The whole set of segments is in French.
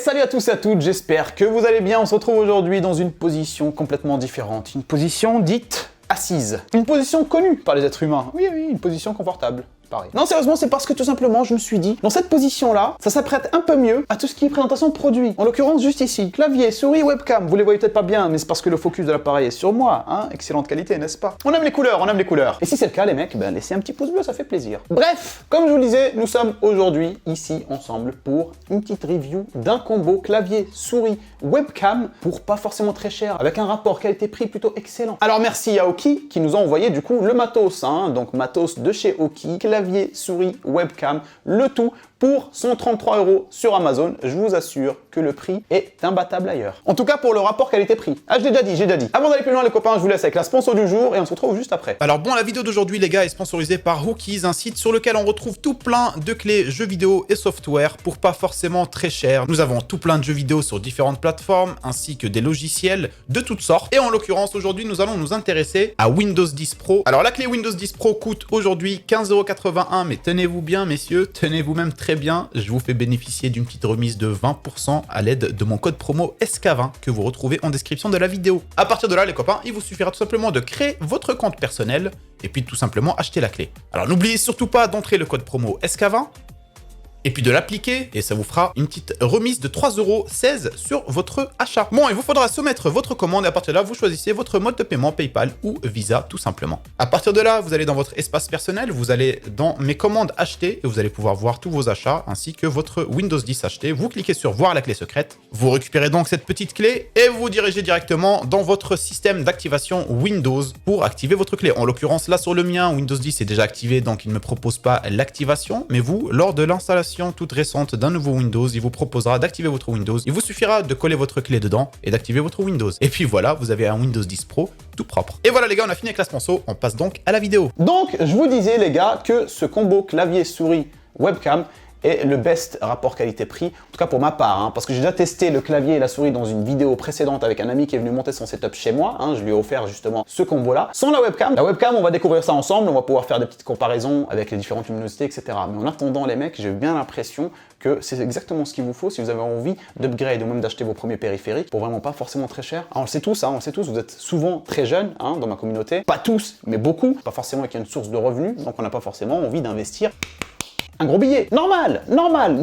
salut à tous et à toutes, j'espère que vous allez bien. On se retrouve aujourd'hui dans une position complètement différente. Une position dite assise. Une position connue par les êtres humains. Oui, une position confortable. Pareil. Non, sérieusement, c'est parce que tout simplement, je me suis dit, dans cette position-là, ça s'apprête un peu mieux à tout ce qui est présentation de produits. En l'occurrence, juste ici, clavier, souris, webcam. Vous les voyez peut-être pas bien, mais c'est parce que le focus de l'appareil est sur moi, hein. Excellente qualité, n'est-ce pas? On aime les couleurs, on aime les couleurs. Et si c'est le cas, les mecs, ben laissez un petit pouce bleu, ça fait plaisir. Bref, comme je vous le disais, nous sommes aujourd'hui ici ensemble pour une petite review d'un combo clavier, souris, webcam pour pas forcément très cher, avec un rapport qualité-prix plutôt excellent. Alors merci à Aoki qui nous a envoyé du coup le matos, hein. Donc matos de chez Aoki, clavier, souris, webcam, le tout pour 133 € sur Amazon. Je vous assure que le prix est imbattable ailleurs. En tout cas pour le rapport qualité-prix. Ah, j'ai déjà dit. Avant d'aller plus loin les copains, je vous laisse avec la sponsor du jour et on se retrouve juste après. Alors bon, la vidéo d'aujourd'hui les gars est sponsorisée par Hookies, un site sur lequel on retrouve tout plein de clés jeux vidéo et software pour pas forcément très cher. Nous avons tout plein de jeux vidéo sur différentes plateformes ainsi que des logiciels de toutes sortes. Et en l'occurrence aujourd'hui nous allons nous intéresser à Windows 10 Pro. Alors la clé Windows 10 Pro coûte aujourd'hui 15,81 €, mais tenez-vous bien messieurs, tenez-vous même très bien, je vous fais bénéficier d'une petite remise de 20% à l'aide de mon code promo SK20 que vous retrouvez en description de la vidéo. À partir de là les copains, il vous suffira tout simplement de créer votre compte personnel et puis tout simplement acheter la clé. Alors n'oubliez surtout pas d'entrer le code promo SK20 et puis de l'appliquer, et ça vous fera une petite remise de 3,16 € sur votre achat. Bon, il vous faudra soumettre votre commande, et à partir de là, vous choisissez votre mode de paiement, PayPal ou Visa, tout simplement. À partir de là, vous allez dans votre espace personnel, vous allez dans mes commandes achetées, et vous allez pouvoir voir tous vos achats, ainsi que votre Windows 10 acheté. Vous cliquez sur voir la clé secrète, vous récupérez donc cette petite clé, et vous vous dirigez directement dans votre système d'activation Windows pour activer votre clé. En l'occurrence, là sur le mien, Windows 10 est déjà activé, donc il ne me propose pas l'activation, mais vous, lors de l'installation toute récente d'un nouveau Windows, il vous proposera d'activer votre Windows. Il vous suffira de coller votre clé dedans et d'activer votre Windows. Et puis voilà, vous avez un Windows 10 Pro tout propre. Et voilà les gars, on a fini avec la sponsor, on passe donc à la vidéo. Donc, je vous disais les gars que ce combo clavier, souris, webcam est le best rapport qualité-prix, en tout cas pour ma part, hein, parce que j'ai déjà testé le clavier et la souris dans une vidéo précédente avec un ami qui est venu monter son setup chez moi, hein, je lui ai offert justement ce combo-là. Sans la webcam, on va découvrir ça ensemble, on va pouvoir faire des petites comparaisons avec les différentes luminosités, etc. Mais en attendant les mecs, j'ai bien l'impression que c'est exactement ce qu'il vous faut si vous avez envie d'upgrade ou même d'acheter vos premiers périphériques pour vraiment pas forcément très cher. Ah, on le sait tous, vous êtes souvent très jeunes hein, dans ma communauté, pas tous, mais beaucoup, pas forcément avec une source de revenus, donc on n'a pas forcément envie d'investir un gros billet. Normal.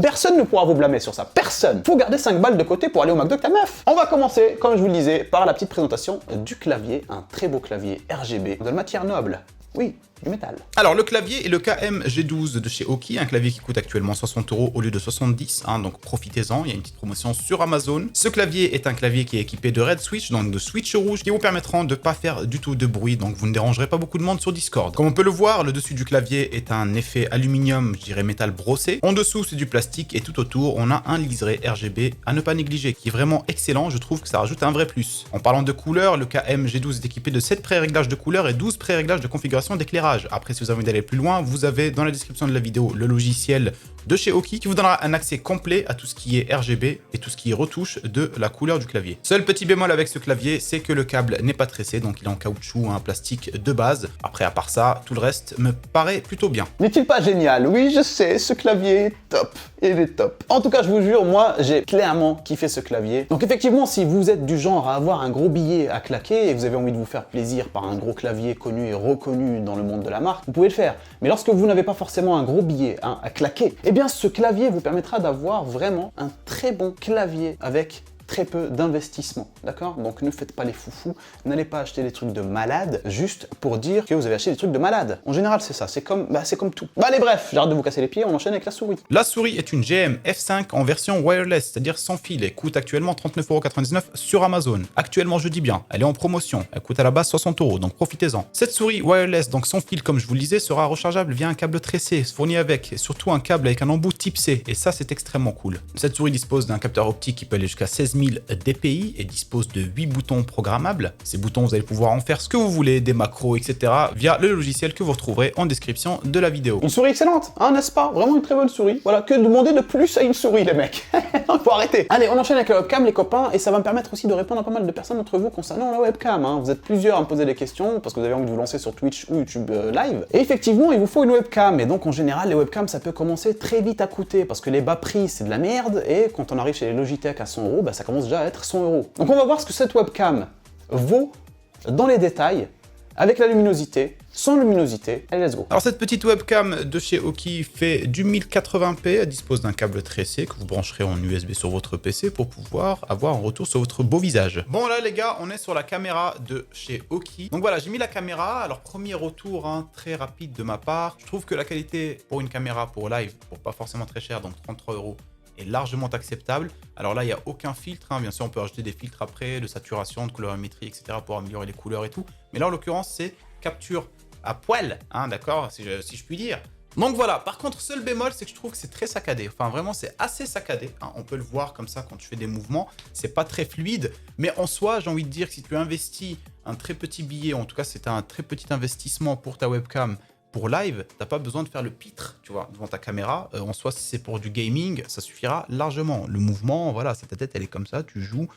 Personne ne pourra vous blâmer sur ça. Personne. Faut garder 5 balles de côté pour aller au McDo avec ta meuf. On va commencer, comme je vous le disais, par la petite présentation du clavier. Un très beau clavier RGB de matière noble. Oui, du métal. Alors le clavier est le KM-G12 de chez Aoki, un clavier qui coûte actuellement 60 € au lieu de 70, hein, donc profitez-en, il y a une petite promotion sur Amazon. Ce clavier est un clavier qui est équipé de Red Switch, donc de switch rouge, qui vous permettront de ne pas faire du tout de bruit, donc vous ne dérangerez pas beaucoup de monde sur Discord. Comme on peut le voir, le dessus du clavier est un effet aluminium, je dirais métal brossé. En dessous c'est du plastique et tout autour on a un liseré RGB à ne pas négliger, qui est vraiment excellent, je trouve que ça rajoute un vrai plus. En parlant de couleurs, le KM-G12 est équipé de 7 pré-réglages de couleurs et 12 pré-réglages de configuration d'éclairage. Après, si vous avez envie d'aller plus loin, vous avez dans la description de la vidéo le logiciel de chez Aoki qui vous donnera un accès complet à tout ce qui est RGB et tout ce qui est retouche de la couleur du clavier. Seul petit bémol avec ce clavier, c'est que le câble n'est pas tressé, donc il est en caoutchouc, un plastique de base. Après, à part ça, tout le reste me paraît plutôt bien. N'est-il pas génial? Oui, je sais, ce clavier est top. Il est top. En tout cas, je vous jure, moi, j'ai clairement kiffé ce clavier. Donc effectivement, si vous êtes du genre à avoir un gros billet à claquer et vous avez envie de vous faire plaisir par un gros clavier connu et reconnu dans le monde de la marque, vous pouvez le faire. Mais lorsque vous n'avez pas forcément un gros billet hein, à claquer, eh bien ce clavier vous permettra d'avoir vraiment un très bon clavier avec très peu d'investissement, d'accord? Donc ne faites pas les foufous, n'allez pas acheter des trucs de malade juste pour dire que vous avez acheté des trucs de malade. En général, c'est ça, c'est comme tout. Allez bref, j'arrête de vous casser les pieds, on enchaîne avec la souris. La souris est une GM F5 en version wireless, c'est-à-dire sans fil, et coûte actuellement 39,99 € sur Amazon. Actuellement, je dis bien, elle est en promotion, elle coûte à la base 60 €, donc profitez-en. Cette souris wireless, donc sans fil, comme je vous le disais, sera rechargeable via un câble tressé, fourni avec, surtout un câble avec un embout type C, et ça c'est extrêmement cool. Cette souris dispose d'un capteur optique qui peut aller jusqu'à 16 000 6000 dpi et dispose de 8 boutons programmables. Ces boutons, vous allez pouvoir en faire ce que vous voulez, des macros, etc. via le logiciel que vous retrouverez en description de la vidéo. Une souris excellente, hein, n'est-ce pas? Vraiment une très bonne souris. Voilà, que demander de plus à une souris, les mecs? Faut arrêter. Allez, on enchaîne avec la webcam, les copains, et ça va me permettre aussi de répondre à pas mal de personnes d'entre vous concernant la webcam. Hein. Vous êtes plusieurs à me poser des questions parce que vous avez envie de vous lancer sur Twitch ou YouTube Live. Et effectivement, il vous faut une webcam. Et donc, en général, les webcams, ça peut commencer très vite à coûter parce que les bas prix, c'est de la merde. Et quand on arrive chez les Logitech à 100 €, bah, ça commence déjà à être 100 €. Donc, on va voir ce que cette webcam vaut dans les détails, avec la luminosité, sans luminosité. Allez, let's go. Alors cette petite webcam de chez Aukey fait du 1080p, elle dispose d'un câble tressé que vous brancherez en USB sur votre PC pour pouvoir avoir un retour sur votre beau visage. Bon là les gars, on est sur la caméra de chez Aukey. Donc voilà, j'ai mis la caméra. Alors premier retour très rapide de ma part. Je trouve que la qualité pour une caméra pour live, pour pas forcément très cher, donc 33 € est largement acceptable. Alors là, il n'y a aucun filtre. Bien sûr, on peut ajouter des filtres après, de saturation, de colorimétrie, etc. pour améliorer les couleurs et tout. Mais là, en l'occurrence, c'est capture à poil, d'accord, si je puis dire. Donc voilà, par contre, seul bémol, c'est que je trouve que c'est très saccadé. Enfin, vraiment, c'est assez saccadé. On peut le voir comme ça quand tu fais des mouvements. C'est pas très fluide. Mais en soi, j'ai envie de dire que si tu investis un très petit billet, en tout cas, c'est un très petit investissement pour ta webcam, pour live, t'as pas besoin de faire le pitre, tu vois, devant ta caméra. En soi, si c'est pour du gaming, ça suffira largement. Le mouvement, voilà, c'est ta tête, elle est comme ça, tu joues,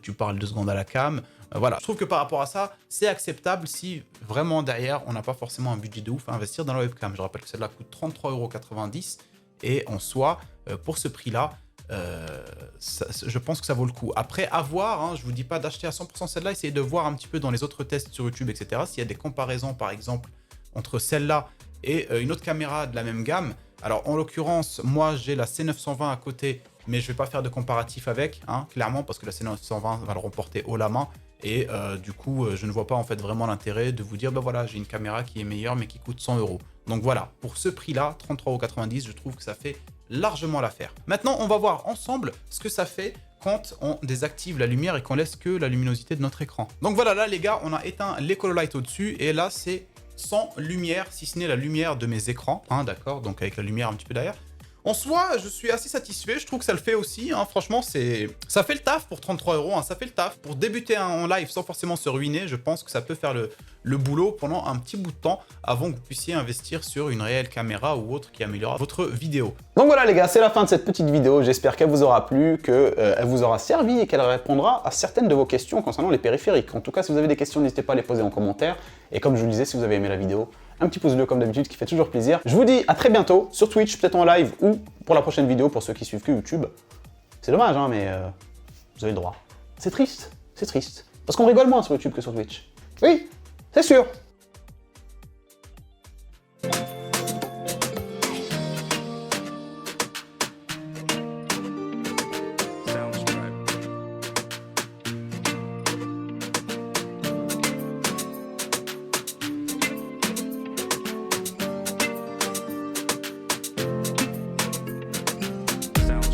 tu parles 2 secondes à la cam. Voilà, je trouve que par rapport à ça, c'est acceptable si vraiment derrière, on n'a pas forcément un budget de ouf à investir dans la webcam. Je rappelle que celle-là coûte 33,90 € et en soi, pour ce prix-là, je pense que ça vaut le coup. Après, à voir, je vous dis pas d'acheter à 100% celle-là, essayez de voir un petit peu dans les autres tests sur YouTube, etc. S'il y a des comparaisons, par exemple, entre celle-là et une autre caméra de la même gamme. Alors en l'occurrence, moi j'ai la C920 à côté, mais je vais pas faire de comparatif avec, clairement, parce que la C920 va le remporter haut la main. Et du coup, je ne vois pas en fait vraiment l'intérêt de vous dire, bah voilà, j'ai une caméra qui est meilleure mais qui coûte 100 €. Donc voilà, pour ce prix-là, 33,90 €, je trouve que ça fait largement l'affaire. Maintenant, on va voir ensemble ce que ça fait quand on désactive la lumière et qu'on laisse que la luminosité de notre écran. Donc voilà, là les gars, on a éteint l'Ecololight au-dessus et là c'est sans lumière, si ce n'est la lumière de mes écrans, d'accord, donc avec la lumière un petit peu derrière. En soi, je suis assez satisfait, je trouve que ça le fait aussi, franchement, ça fait le taf pour 33 €, ça fait le taf. Pour débuter en live sans forcément se ruiner, je pense que ça peut faire le boulot pendant un petit bout de temps avant que vous puissiez investir sur une réelle caméra ou autre qui améliore votre vidéo. Donc voilà les gars, c'est la fin de cette petite vidéo, j'espère qu'elle vous aura plu, qu'elle vous aura servi et qu'elle répondra à certaines de vos questions concernant les périphériques. En tout cas, si vous avez des questions, n'hésitez pas à les poser en commentaire. Et comme je vous le disais, si vous avez aimé la vidéo, un petit pouce bleu comme d'habitude qui fait toujours plaisir. Je vous dis à très bientôt sur Twitch, peut-être en live ou pour la prochaine vidéo pour ceux qui suivent que YouTube. C'est dommage, mais vous avez le droit. C'est triste, parce qu'on rigole moins sur YouTube que sur Twitch. Oui, c'est sûr.